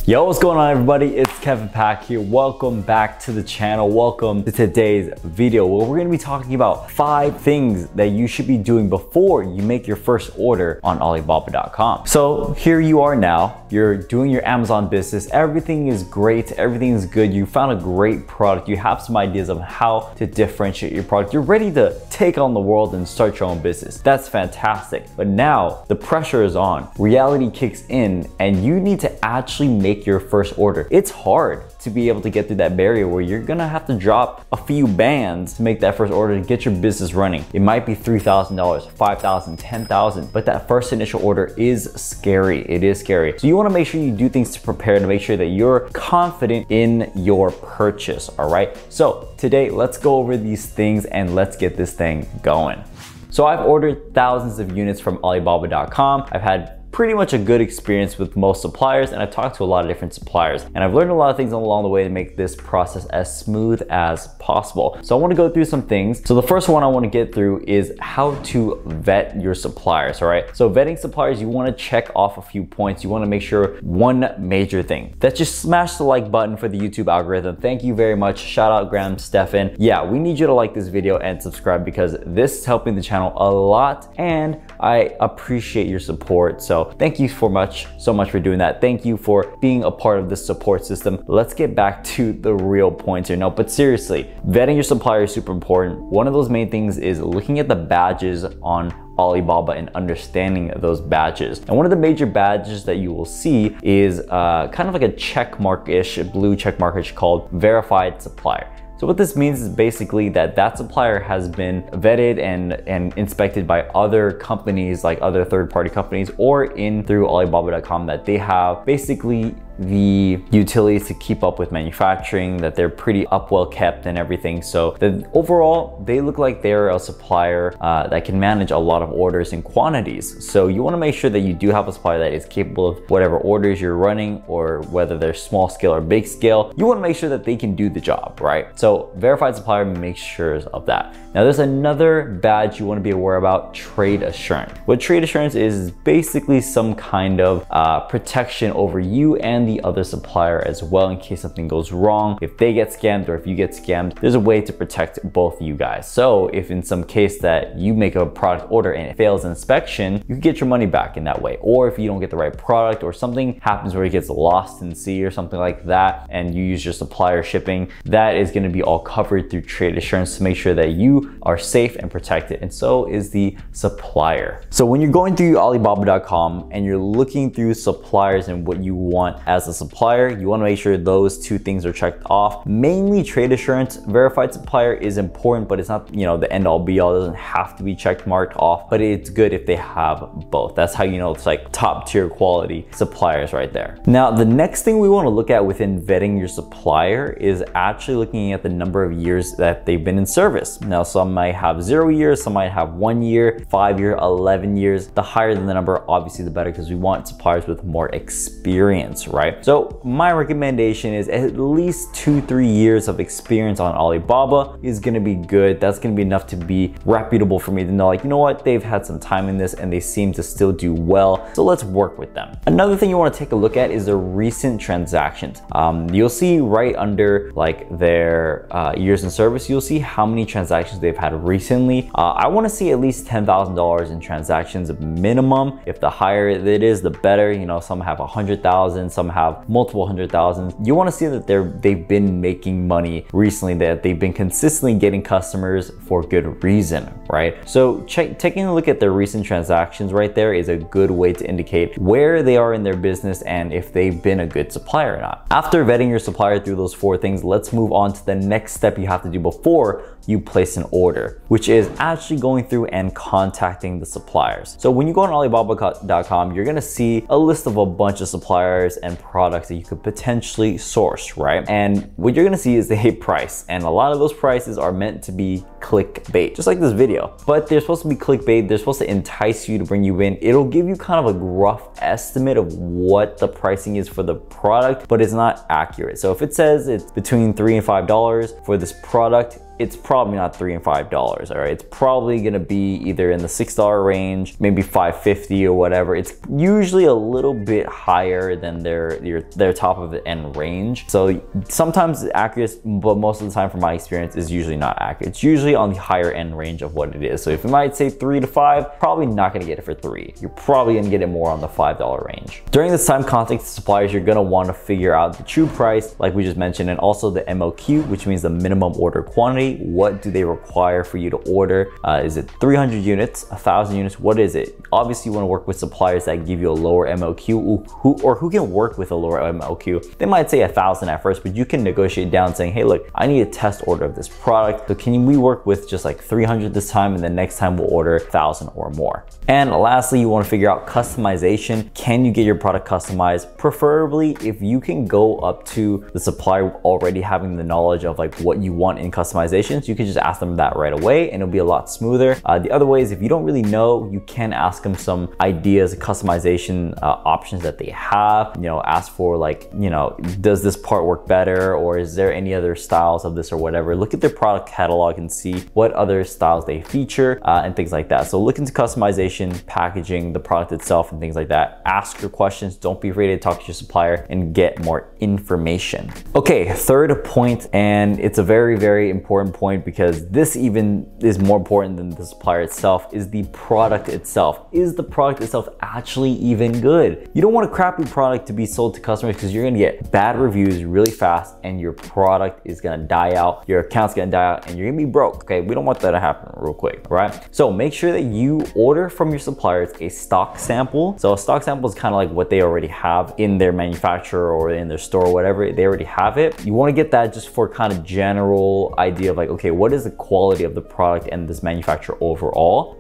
Yo, what's going on everybody? It's Kevin Pack here. Welcome back to the channel. Welcome to today's video where we're gonna be talking about 5 things that you should be doing before you make your first order on Alibaba.com. So here you are now, you're doing your Amazon business. Everything is great, everything is good. You found a great product. You have some ideas of how to differentiate your product. You're ready to take on the world and start your own business. That's fantastic. But now the pressure is on. Reality kicks in and you need to actually make your first order. It's hard to be able to get through that barrier where you're gonna have to drop a few bands to make that first order to get your business running. It might be $3,000, $5,000, $10,000, but that first initial order is scary. It is scary. So you wanna make sure you do things to prepare to make sure that you're confident in your purchase, all right? So today, let's go over these things and let's get this thing going. So I've ordered thousands of units from Alibaba.com. I've had pretty much a good experience with most suppliers, and I've talked to a lot of different suppliers, and I've learned a lot of things along the way to make this process as smooth as possible. So I want to go through some things. So the first one I want to get through is how to vet your suppliers, all right? So vetting suppliers, you want to check off a few points. You want to make sure one major thing. That's just smash the like button for the YouTube algorithm. Thank you very much. Shout out Graham Stephan. Yeah, we need you to like this video and subscribe because this is helping the channel a lot and I appreciate your support. So thank you so much for doing that. Thank you for being a part of this support system. Let's get back to the real points here. No, but seriously, vetting your supplier is super important. One of those main things is looking at the badges on Alibaba and understanding those badges. And one of the major badges that you will see is kind of like a check mark-ish, a blue check mark-ish called verified supplier. So what this means is basically that that supplier has been vetted and inspected by other companies, like other third-party companies, or through Alibaba.com, that they have basically the utilities to keep up with manufacturing, that they're pretty well kept and everything. So that overall, they look like they're a supplier that can manage a lot of orders and quantities. So you want to make sure that you do have a supplier that is capable of whatever orders you're running, or whether they're small scale or big scale. You want to make sure that they can do the job, right? So verified supplier makes sure of that. Now there's another badge you want to be aware about, trade assurance. What trade assurance is basically some kind of protection over you and the other supplier as well, in case something goes wrong. If they get scammed or if you get scammed, there's a way to protect both of you guys. So if in some case that you make a product order and it fails inspection, you can get your money back in that way. Or if you don't get the right product or something happens where it gets lost in sea or something like that and you use your supplier shipping, that is going to be all covered through trade assurance to make sure that you are safe and protected, and so is the supplier. So when you're going through Alibaba.com and you're looking through suppliers and what you want as a supplier, you want to make sure those 2 things are checked off. Mainly trade assurance. Verified supplier is important, but it's not, you know, the end all be all. It doesn't have to be checked marked off, but it's good if they have both. That's how you know it's like top tier quality suppliers right there. Now the next thing we want to look at within vetting your supplier is actually looking at the number of years that they've been in service. Now some might have 0 years, some might have 1 year, 5 year, 11 years. The higher than the number, obviously the better, because we want suppliers with more experience, right? So my recommendation is at least 2-3 years of experience on Alibaba is gonna be good. That's gonna be enough to be reputable for me to know, like, you know what, they've had some time in this and they seem to still do well, so let's work with them. Another thing you want to take a look at is the recent transactions. You'll see right under like their years in service, you'll see how many transactions they've had recently. I want to see at least $10,000 in transactions minimum. If the higher it is, the better. You know, some have 100,000, some have multiple 100,000. You want to see that they've been making money recently, that they've been consistently getting customers for good reason, right? So taking a look at their recent transactions right there is a good way to indicate where they are in their business and if they've been a good supplier or not. After vetting your supplier through those 4 things, let's move on to the next step you have to do before you place an order, which is actually going through and contacting the suppliers. So when you go on Alibaba.com, you're gonna see a list of a bunch of suppliers and products that you could potentially source, right? And what you're gonna see is the price, and a lot of those prices are meant to be clickbait, just like this video. But they're supposed to be clickbait. They're supposed to entice you to bring you in. It'll give you kind of a rough estimate of what the pricing is for the product, but it's not accurate. So if it says it's between $3 and $5 for this product, it's probably not $3 and $5, all right? It's probably gonna be either in the $6 range, maybe $5.50 or whatever. It's usually a little bit higher than their top of the end range. So sometimes it's accurate, but most of the time from my experience is usually not accurate. It's usually on the higher end range of what it is. So if you might say 3 to 5, probably not gonna get it for 3. You're probably gonna get it more on the $5 range. During this time, contacting suppliers, you're gonna wanna figure out the true price, like we just mentioned, and also the MOQ, which means the minimum order quantity. What do they require for you to order? Is it 300 units, 1,000 units? What is it? Obviously, you wanna work with suppliers that give you a lower MOQ who can work with a lower MOQ. They might say 1,000 at first, but you can negotiate down saying, hey, look, I need a test order of this product. So can we work with just like 300 this time, and the next time we'll order 1,000 or more. And lastly, you want to figure out customization. Can you get your product customized? Preferably if you can go up to the supplier already having the knowledge of like what you want in customizations, you can just ask them that right away and it'll be a lot smoother. The other way is if you don't really know, you can ask them some ideas, customization options that they have. You know, ask for like, you know, does this part work better, or is there any other styles of this or whatever? Look at their product catalog and see what other styles they feature and things like that. So look into customization, packaging, the product itself and things like that. Ask your questions. Don't be afraid to talk to your supplier and get more information. Okay, third point, and it's a very, very important point because this even is more important than the supplier itself, is the product itself. Is the product itself actually even good? You don't want a crappy product to be sold to customers because you're gonna get bad reviews really fast and your product is gonna die out, your account's gonna die out, and you're gonna be broke, okay? We don't want that to happen real quick, right? So make sure that you order from your suppliers a stock sample. So a stock sample is kind of like what they already have in their manufacturer or in their store or whatever. They already have it. You want to get that just for kind of general idea of like, okay, what is the quality of the product and this manufacturer overall?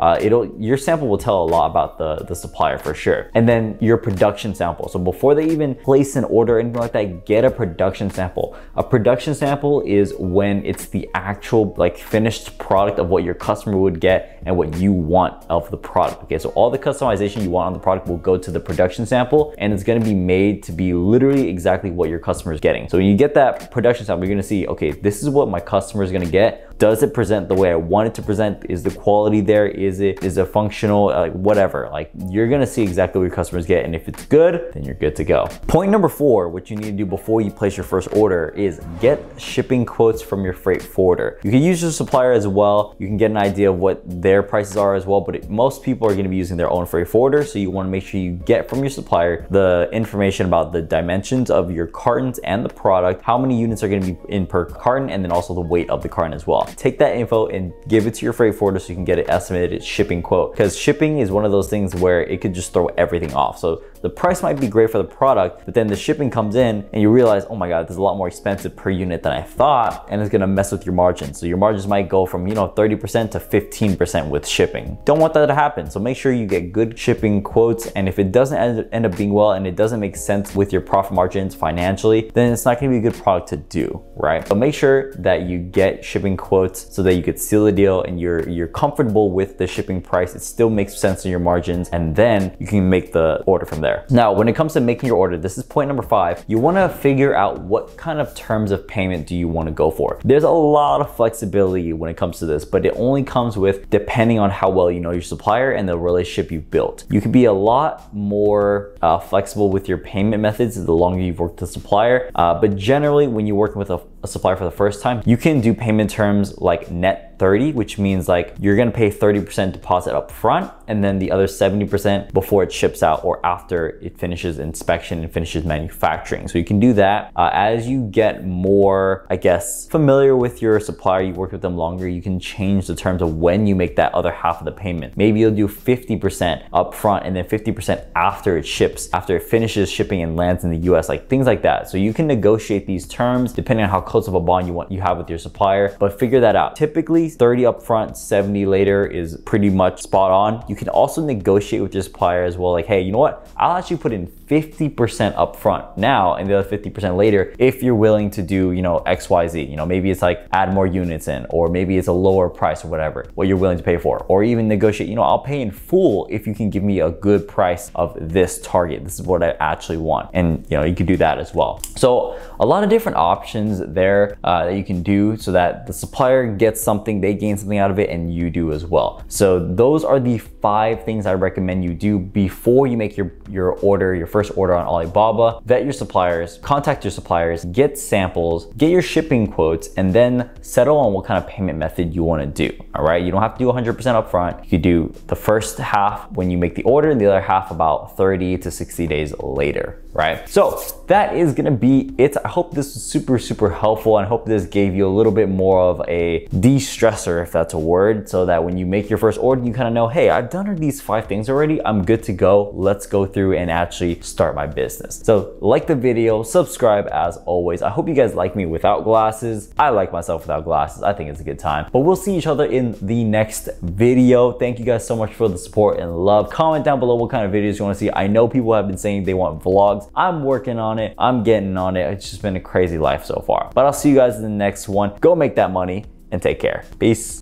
Your sample will tell a lot about the supplier for sure. And then your production sample. So before they even place an order or anything like that, get a production sample. A production sample is when it's the actual like finished product of what your customer would get and what you want of the product. Okay, so all the customization you want on the product will go to the production sample, and it's going to be made to be literally exactly what your customer is getting. So when you get that production sample, you're going to see, okay, this is what my customer is going to get. Does it present the way I want it to present? Is the quality there? Is it functional? Like whatever. Like you're gonna see exactly what your customers get, and if it's good, then you're good to go. Point number 4, what you need to do before you place your first order is get shipping quotes from your freight forwarder. You can use your supplier as well. You can get an idea of what their prices are as well, but most people are gonna be using their own freight forwarder, so you wanna make sure you get from your supplier the information about the dimensions of your cartons and the product, how many units are gonna be in per carton, and then also the weight of the carton as well. Take that info and give it to your freight forwarder so you can get an estimated shipping quote, because shipping is one of those things where it could just throw everything off. So the price might be great for the product, but then the shipping comes in and you realize, oh my God, this is a lot more expensive per unit than I thought, and it's gonna mess with your margins. So your margins might go from 30% to 15% with shipping. Don't want that to happen. So make sure you get good shipping quotes, and if it doesn't end up being well and it doesn't make sense with your profit margins financially, then it's not gonna be a good product to do, right? But make sure that you get shipping quotes so that you could seal the deal and you're comfortable with the shipping price. It still makes sense in your margins, and then you can make the order from there. Now, when it comes to making your order, this is point number 5. You want to figure out what kind of terms of payment do you want to go for. There's a lot of flexibility when it comes to this, but it only comes with depending on how well you know your supplier and the relationship you've built. You can be a lot more flexible with your payment methods the longer you've worked with the supplier, but generally when you're working with a supplier for the first time, you can do payment terms like net 30, which means like you're gonna pay 30% deposit up front and then the other 70% before it ships out or after it finishes inspection and finishes manufacturing. So you can do that. As you get more, I guess, familiar with your supplier, you work with them longer, you can change the terms of when you make that other half of the payment. Maybe you'll do 50% up front and then 50% after it ships, after it finishes shipping and lands in the US, like things like that. So you can negotiate these terms depending on how close of a bond you have with your supplier, but figure that out. Typically, 30 upfront, 70 later is pretty much spot on. You can also negotiate with your supplier as well. Like, hey, you know what? I'll actually put in 50% upfront now and the other 50% later if you're willing to do, you know, XYZ. You know, maybe it's like add more units in, or maybe it's a lower price or whatever, what you're willing to pay for. Or even negotiate, you know, I'll pay in full if you can give me a good price of this target. This is what I actually want. And, you know, you can do that as well. So a lot of different options there that you can do so that the supplier gets something, they gain something out of it, and you do as well. So those are the 5 things I recommend you do before you make your order, your first order on Alibaba. Vet your suppliers, contact your suppliers, get samples, get your shipping quotes, and then settle on what kind of payment method you want to do. All right, you don't have to do 100% upfront. You could do the first half when you make the order and the other half about 30 to 60 days later, right? So that is gonna be it. I hope this was super helpful, and I hope this gave you a little bit more of a de-stressor, if that's a word, so that when you make your first order, you kind of know, hey, I've done these 5 things already. I'm good to go. Let's go through and actually start my business. So like the video, subscribe as always. I hope you guys like me without glasses. I like myself without glasses. I think it's a good time. But we'll see each other in the next video. Thank you guys so much for the support and love. Comment down below what kind of videos you want to see. I know people have been saying they want vlogs. I'm working on it. I'm getting on it. It's just been a crazy life so far. But I'll see you guys in the next one. Go make that money and take care. Peace.